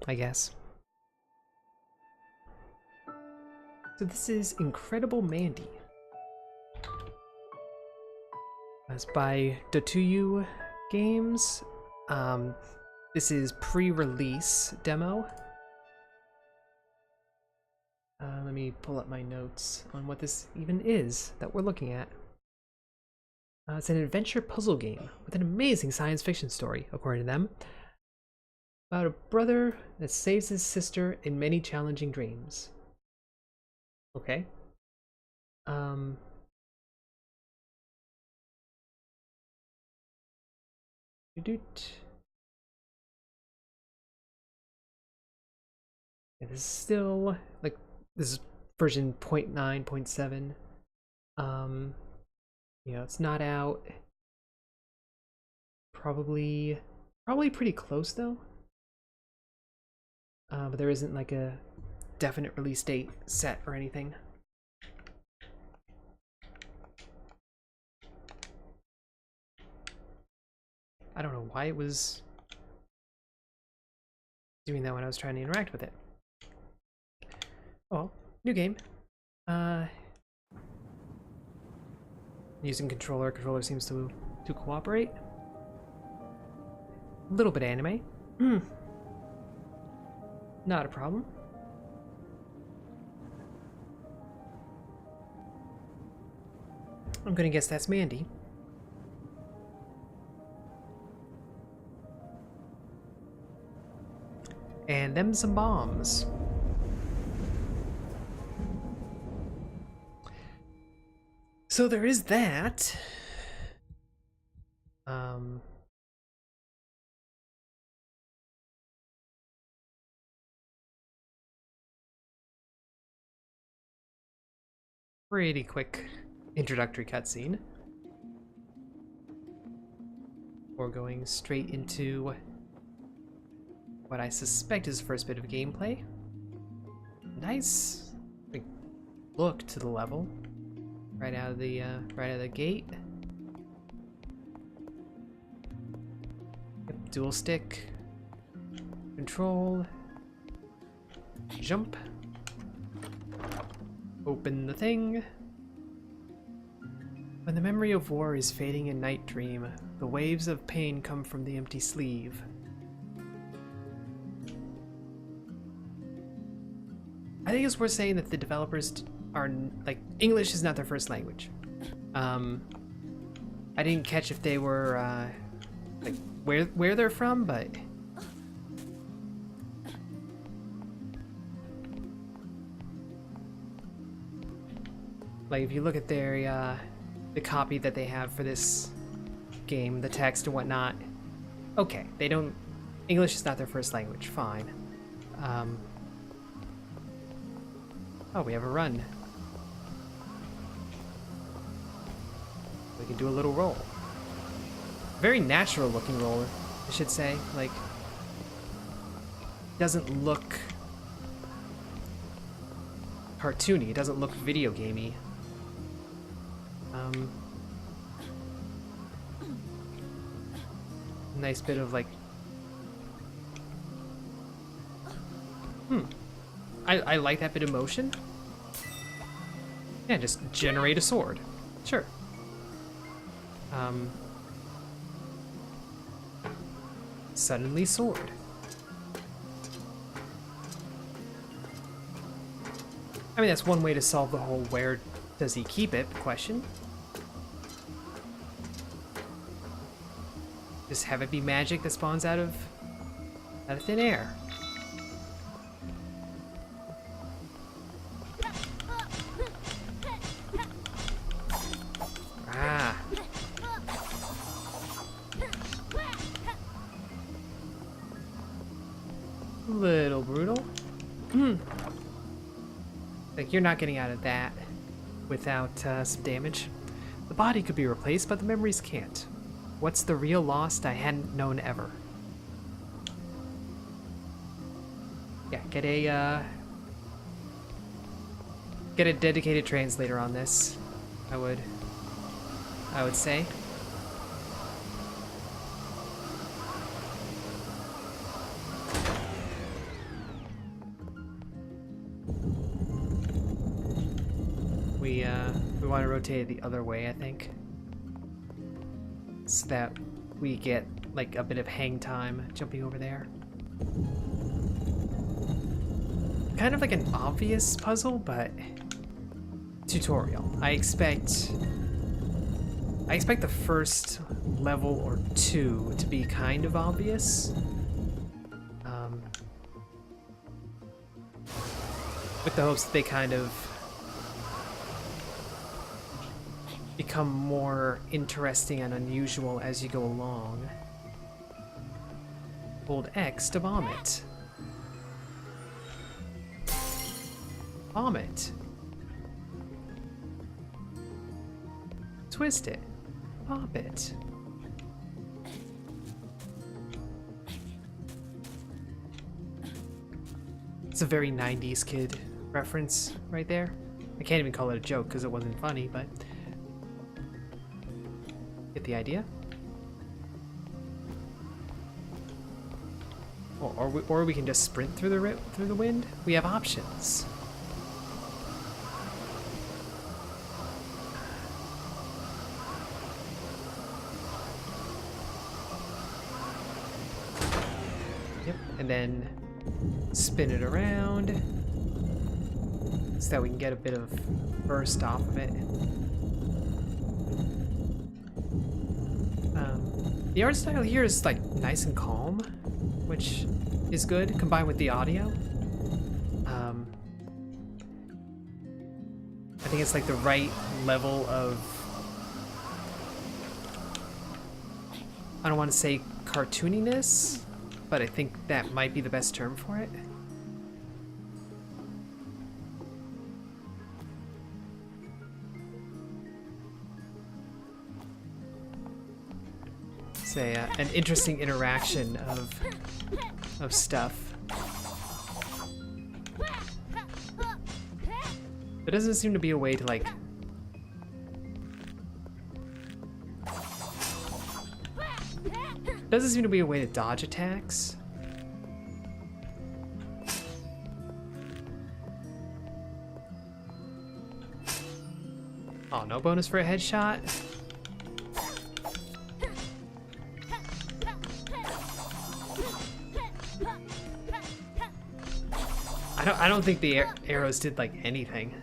I guess. So this is Incredible Mandy. It's by Dotoyou Games. This is pre-release demo. Let me pull up my notes on what this even is that we're looking at. It's an adventure puzzle game with an amazing science fiction story, according to them, about a brother that saves his sister in many challenging dreams. Okay. Yeah, this is still like this is version 0.9, 0.7. You know, it's not out. Probably pretty close though. But there isn't like a definite release date set or anything. I don't know why it was doing that when I was trying to interact with it. Oh, new game. Using controller. Controller seems to cooperate. A little bit anime. Not a problem. I'm gonna guess that's Mandy. And them some bombs. So there is that. Pretty quick introductory cutscene. We're going straight into what I suspect is the first bit of gameplay. Nice like, look to the level. Right out of the gate. Yep, dual stick. Control. Jump. Open the thing. When the memory of war is fading in night dream, the waves of pain come from the empty sleeve. I think it's worth saying that the developers are like English is not their first language. I didn't catch if they were like where they're from, but like if you look at their the copy that they have for this game, the text and whatnot, okay, they don't English is not their first language. Fine. Oh, we have a run. We can do a little roll. Very natural looking roll, I should say. Like, doesn't look cartoony. It doesn't look video gamey. Nice bit of like. I like that bit of motion. Yeah, just generate a sword. Sure. Suddenly sword. I mean, that's one way to solve the whole where does he keep it question. Just have it be magic that spawns out of thin air. Little brutal. Like, you're not getting out of that without some damage. The body could be replaced, but the memories can't. What's the real lost I hadn't known ever? Yeah, get a dedicated translator on this. I would say. We want to rotate it the other way, I think, so that we get like a bit of hang time jumping over there. Kind of like an obvious puzzle, but tutorial. I expect the first level or two to be kind of obvious. With the hopes that they kind of become more interesting and unusual as you go along. Hold X to vomit. Vomit. Twist it. Pop it. It's a very 90s kid reference right there. I can't even call it a joke because it wasn't funny, but get the idea. Or we can just sprint through the wind. We have options. Yep, and then spin it around so that we can get a bit of burst off of it. The art style here is like nice and calm, which is good combined with the audio. I think it's like the right level of, I don't want to say cartooniness, but I think that might be the best term for it. Say an interesting interaction of stuff. There doesn't seem to be a way to like dodge attacks. Oh, no bonus for a headshot? I don't think the arrows did like anything.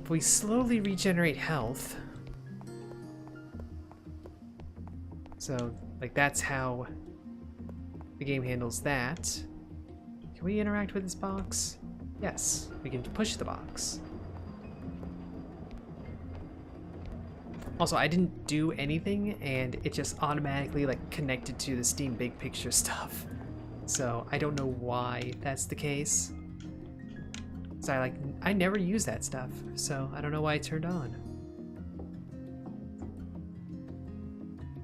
We slowly regenerate health. So, like, that's how the game handles that. Can we interact with this box? Yes, we can push the box. Also, I didn't do anything, and it just automatically, like, connected to the Steam Big Picture stuff. So, I don't know why that's the case. So I never use that stuff, so I don't know why it turned on.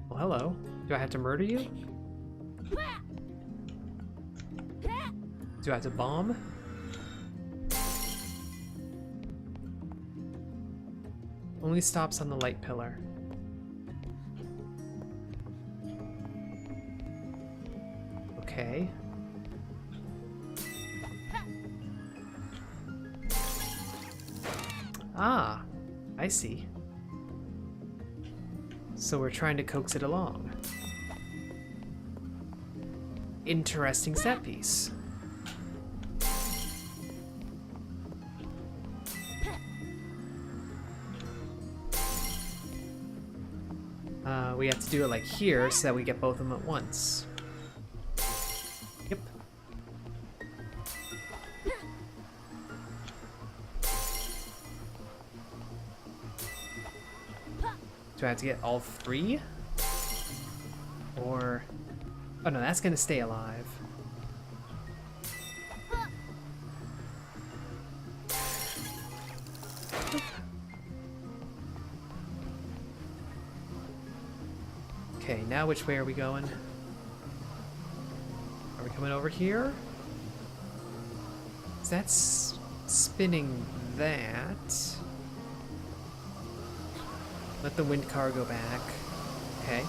Well, hello. Do I have to murder you? Do I have to bomb? Only stops on the light pillar. Okay. Ah, I see. So we're trying to coax it along. Interesting set piece. We have to do it like here so that we get both of them at once. Yep. Do I have to get all three? Or... oh no, that's gonna stay alive. Okay, now which way are we going? Are we coming over here? That's spinning that. Let the wind car go back. Okay.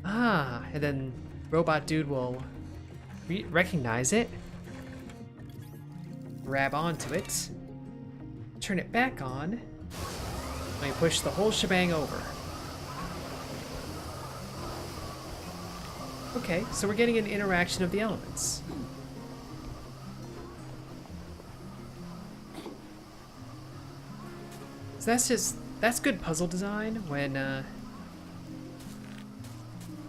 Ah, and then robot dude will recognize it, grab onto it, turn it back on, and we push the whole shebang over. Okay, so we're getting an interaction of the elements. So that's good puzzle design when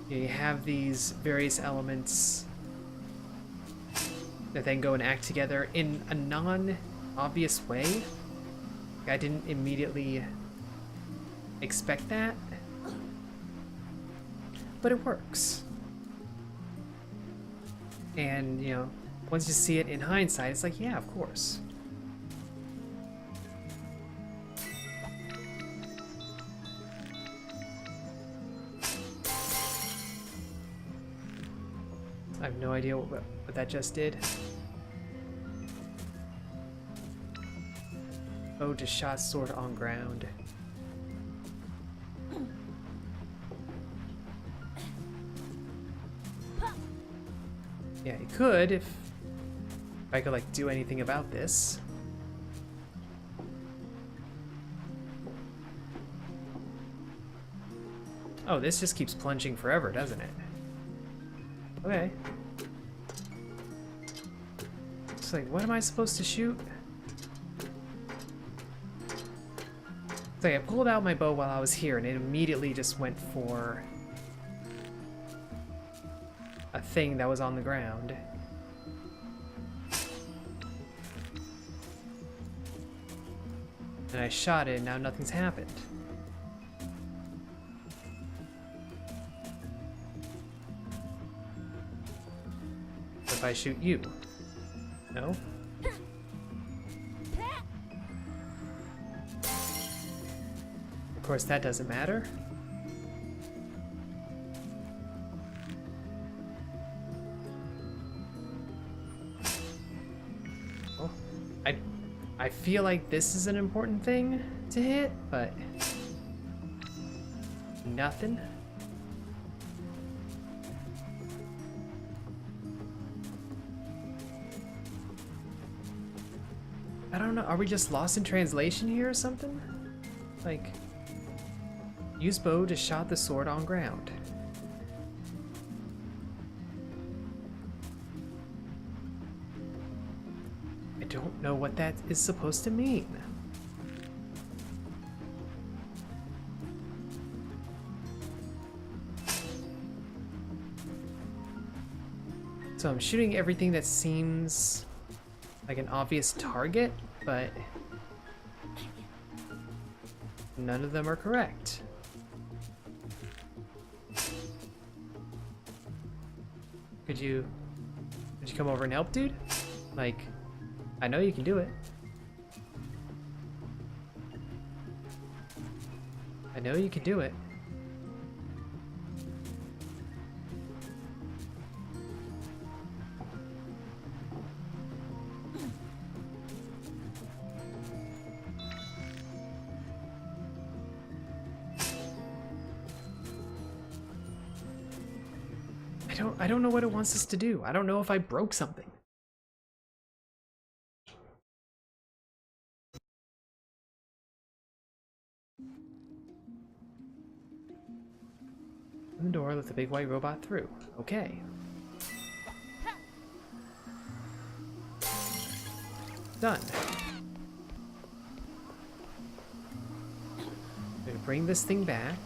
you have these various elements that then go and act together in a non-obvious way. I didn't immediately expect that, but it works. And, you know, once you see it in hindsight, it's like, yeah, of course. I have no idea what that just did. Oh, just shot sword on ground. Yeah, he could if I could like do anything about this. Oh, this just keeps plunging forever, doesn't it? Okay. It's like, what am I supposed to shoot? It's like I pulled out my bow while I was here and it immediately just went for a thing that was on the ground. And I shot it and now nothing's happened. What if I shoot you? No? Of course that doesn't matter. Oh, I feel like this is an important thing to hit, but nothing. I don't know, are we just lost in translation here or something? Like, use bow to shot the sword on ground. I don't know what that is supposed to mean. So I'm shooting everything that seems like an obvious target, but none of them are correct. Could you come over and help, dude? Like, I know you can do it. I know you can do it. I don't know what it wants us to do. I don't know if I broke something. Open the door, let the big white robot through. Okay. Done. I'm gonna bring this thing back.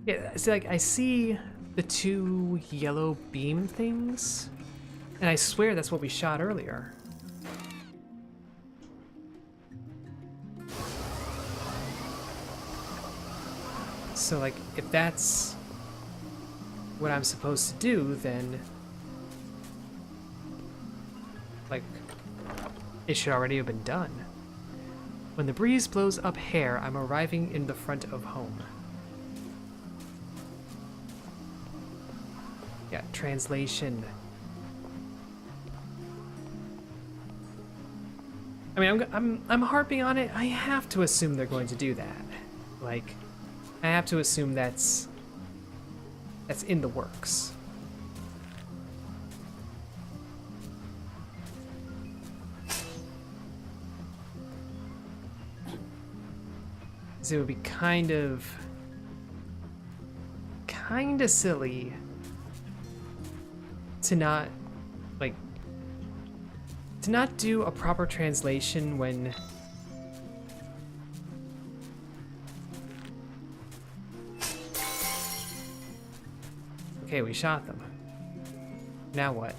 Yeah, it's like I see the two yellow beam things, and I swear that's what we shot earlier. So like, if that's what I'm supposed to do, then like, it should already have been done. When the breeze blows up hair, I'm arriving in the front of home. Yeah, translation. I mean, I'm harping on it. I have to assume they're going to do that. Like, I have to assume that's in the works. So it would be kind of silly to not do a proper translation when okay, we shot them. Now what?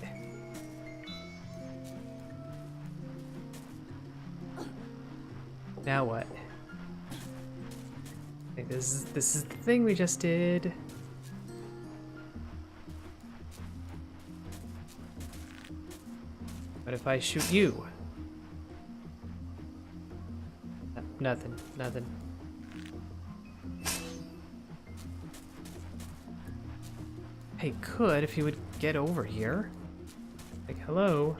Now what? Like, this is the thing we just did. What if I shoot you? Nothing. Hey, could if he would get over here. Like, hello.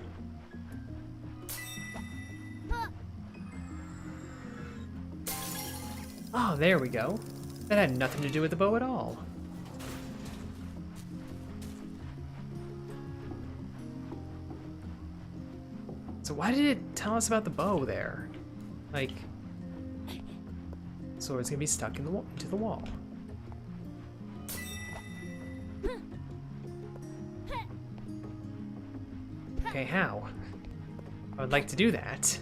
Oh, there we go. That had nothing to do with the bow at all. So why did it tell us about the bow there? Like, sword's gonna be stuck in the into the wall. Okay, how? I would like to do that.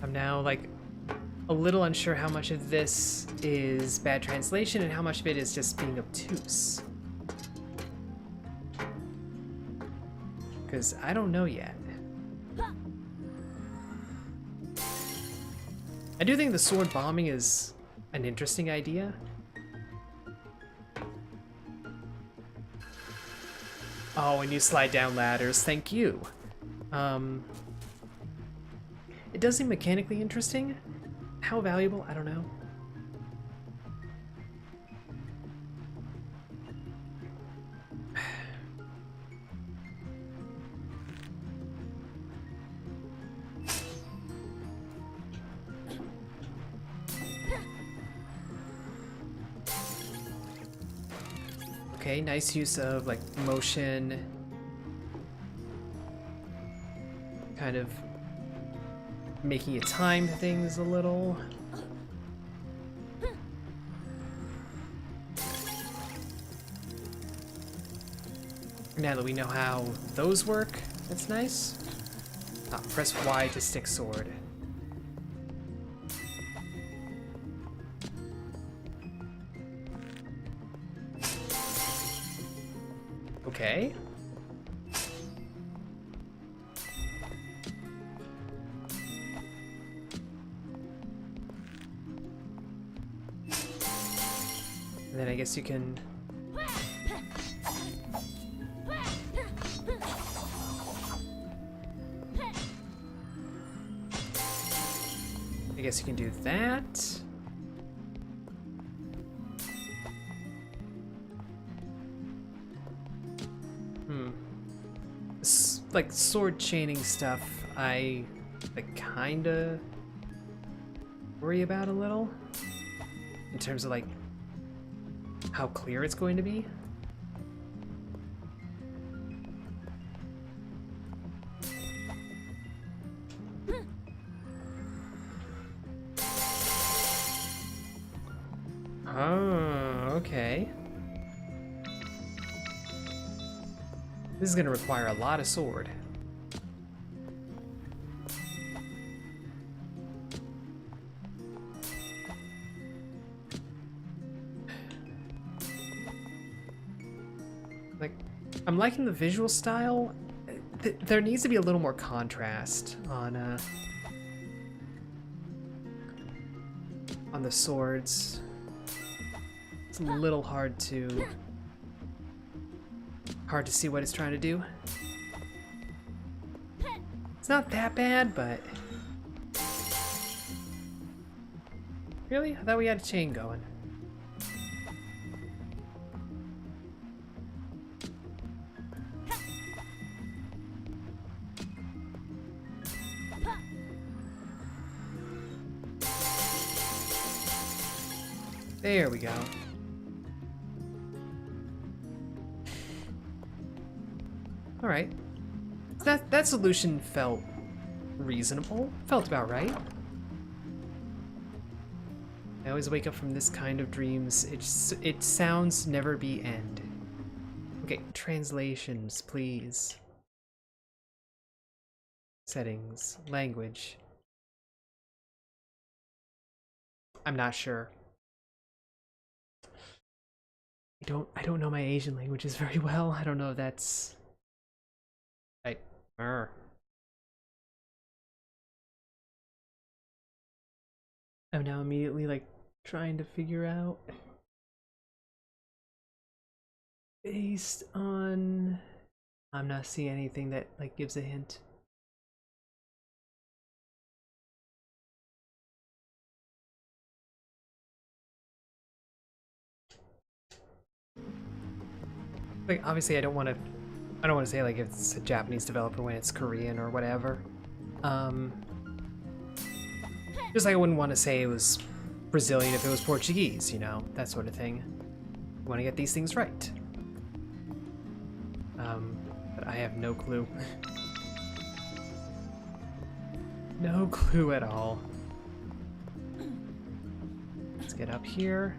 I'm now like a little unsure how much of this is bad translation and how much of it is just being obtuse. Because I don't know yet. I do think the sword bombing is an interesting idea. Oh, and you slide down ladders, thank you. It does seem mechanically interesting. How valuable? I don't know. Okay, nice use of like motion. Kind of making you time things a little. Now that we know how those work, that's nice. Ah, press Y to stick sword. Okay. And then I guess you can... I guess you can do that. Like sword chaining stuff, I like kinda worry about a little in terms of like how clear it's going to be. Oh, okay. This is going to require a lot of sword. Like, I'm liking the visual style. There needs to be a little more contrast on the swords. It's a little hard to see what it's trying to do. It's not that bad, but... Really? I thought we had a chain going. There we go. All right. That solution felt reasonable. Felt about right. I always wake up from this kind of dreams. It sounds never be end. Okay, translations, please. Settings, language. I'm not sure. I don't know my Asian languages very well. I don't know if that's right. I'm now immediately like trying to figure out based on I'm not seeing anything that like gives a hint. Like obviously I don't want to say like if it's a Japanese developer when it's Korean or whatever. Just like I wouldn't want to say it was Brazilian if it was Portuguese, you know, that sort of thing. You want to get these things right. But I have no clue. No clue at all. Let's get up here.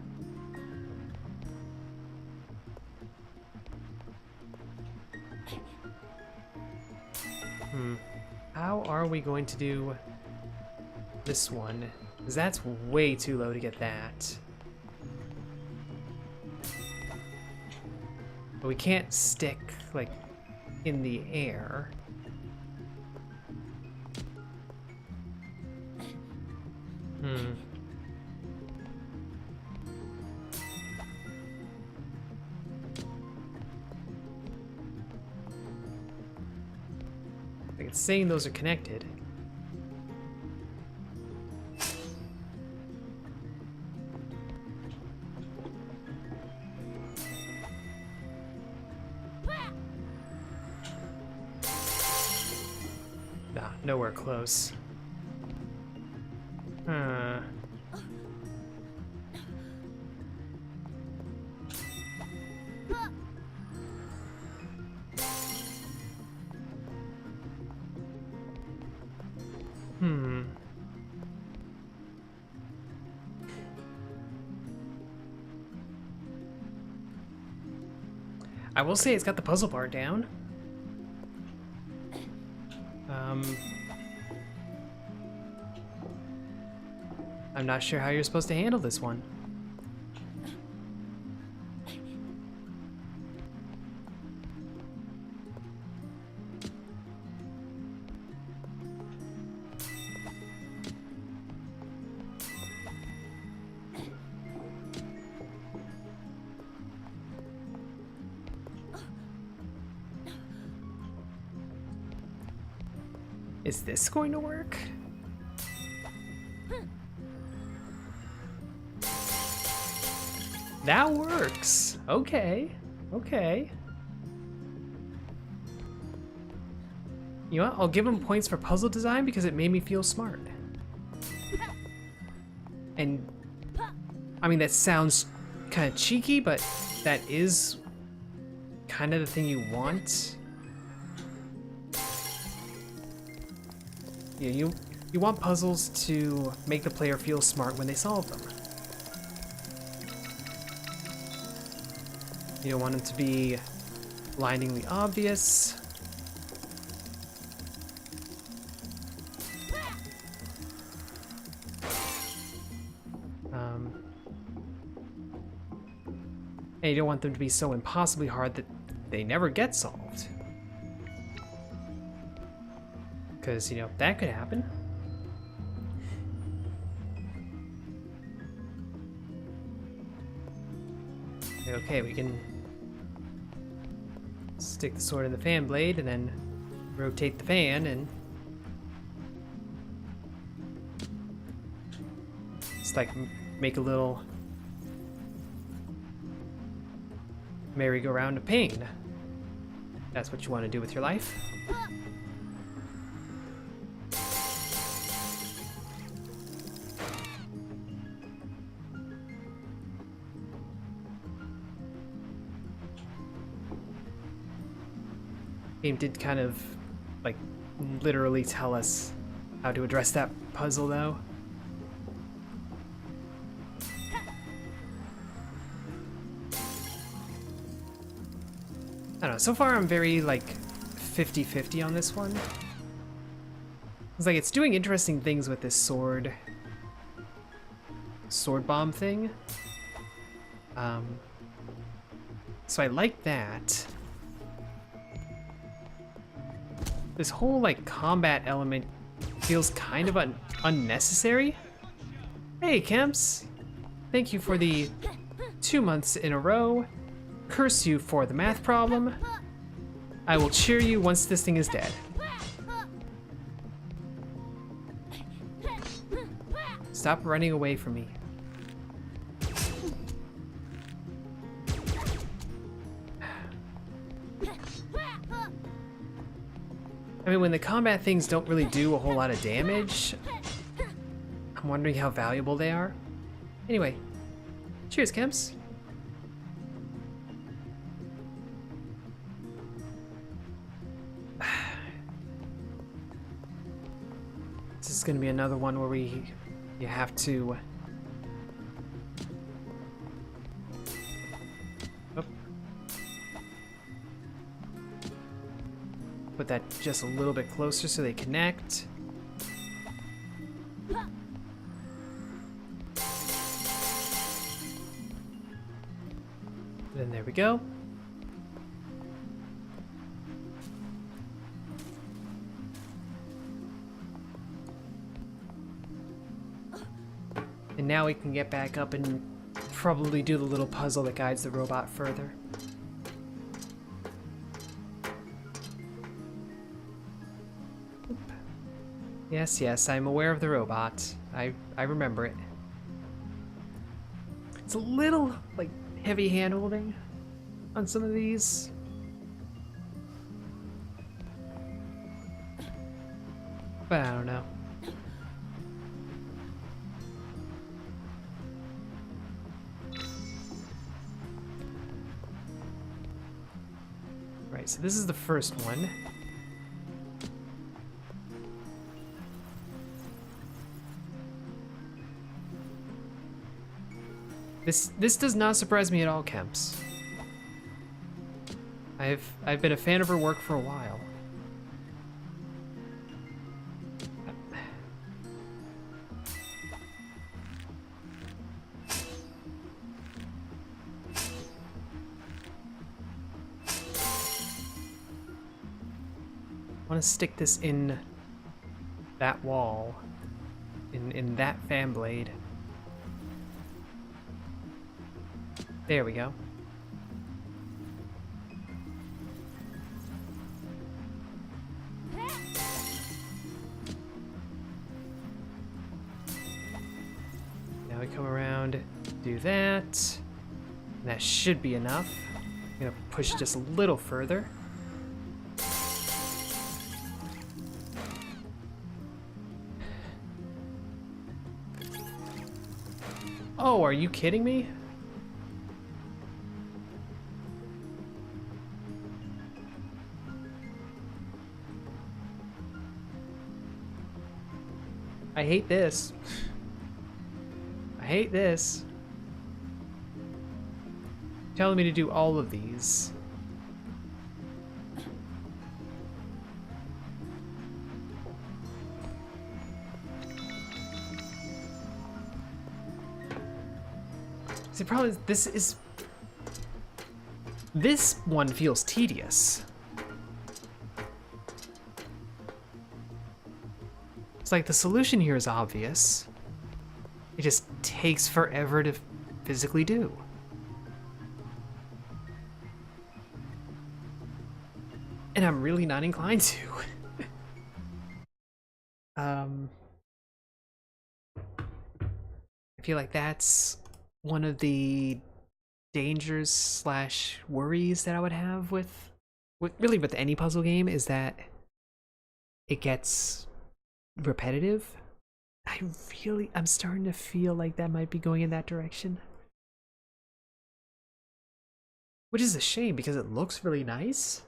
How are we going to do this one? Because that's way too low to get that. But we can't stick, like, in the air. Like, it's saying those are connected. Nah, nowhere close. Huh. I will say it's got the puzzle part down. I'm not sure how you're supposed to handle this one. Is this going to work? That works. Okay. Okay. You know what? I'll give him points for puzzle design because it made me feel smart. And I mean, that sounds kind of cheeky, but that is kind of the thing you want. Yeah, you want puzzles to make the player feel smart when they solve them. You don't want them to be blindingly obvious. And you don't want them to be so impossibly hard that they never get solved. Because, you know, that could happen. Okay, we can stick the sword in the fan blade and then rotate the fan and just like make a little merry-go-round of pain. That's what you want to do with your life. Game did kind of, like, literally tell us how to address that puzzle, though. I don't know, so far I'm very, like, 50-50 on this one. It's like, it's doing interesting things with this sword bomb thing. So I like that. This whole, like, combat element feels kind of unnecessary. Hey, Kemps. Thank you for the 2 months in a row. Curse you for the math problem. I will cheer you once this thing is dead. Stop running away from me. I mean, when the combat things don't really do a whole lot of damage, I'm wondering how valuable they are. Anyway, cheers, Kemps. This is gonna be another one where you have to... Oh. Put that just a little bit closer so they connect. Then there we go. And now we can get back up and probably do the little puzzle that guides the robot further. Yes, yes, I'm aware of the robot. I remember it. It's a little, like, heavy hand-holding on some of these. But I don't know. Right, so this is the first one. This does not surprise me at all, Kemps. I've been a fan of her work for a while. I want to stick this in that wall, in that fan blade. There we go. Now we come around, do that. And that should be enough. I'm gonna push just a little further. Oh, are you kidding me? I hate this. I hate this. Telling me to do all of these. See, the problem is this one feels tedious. It's like the solution here is obvious. It just takes forever to physically do. And I'm really not inclined to. I feel like that's one of the dangers slash worries that I would have with really with any puzzle game, is that it gets repetitive. I'm starting to feel like that might be going in that direction. Which is a shame because it looks really nice.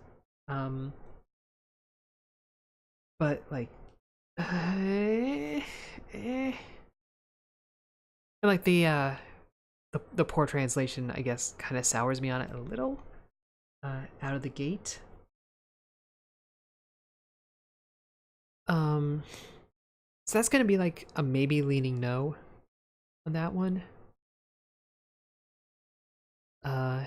but like, eh, eh. And like the poor translation, I guess, kind of sours me on it a little out of the gate. Um, so that's gonna be like a maybe leaning no on that one. Uh,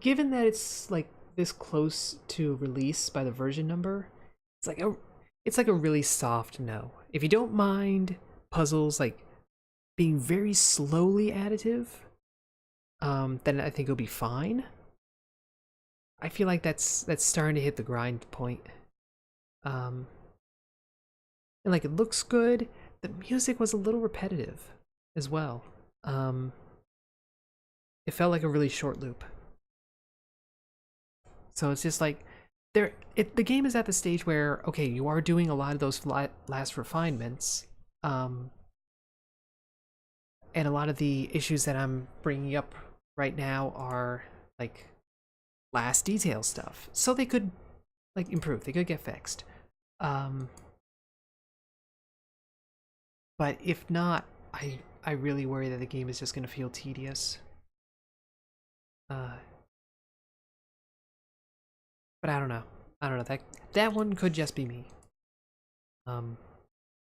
given that it's like this close to release by the version number, it's like a really soft no. If you don't mind puzzles like being very slowly additive, then I think it'll be fine. I feel like that's starting to hit the grind point. Um, and like it looks good. The music was a little repetitive as well. Um, it felt like a really short loop. So it's just like the game is at the stage where okay, you are doing a lot of those last refinements, um, and a lot of the issues that I'm bringing up right now are like last detail stuff. So they could like improve. They could get fixed. Um, but if not, I really worry that the game is just going to feel tedious. Uh, but I don't know. I don't know. That one could just be me. Um,